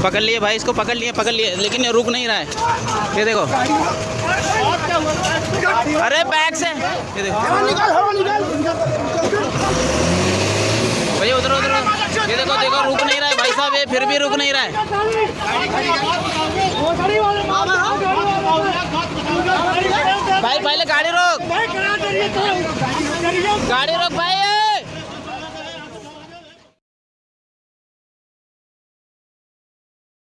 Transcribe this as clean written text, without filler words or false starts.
पकड़ लिए भाई, इसको पकड़ लिए लेकिन ये रुक नहीं रहा है। ये देखो, अरे बैग से ये देखो भैया, उधर ये देखो रुक नहीं रहा है भाई साहब, ये फिर भी रुक नहीं रहा है। भाई पहले गाड़ी रोक भाई,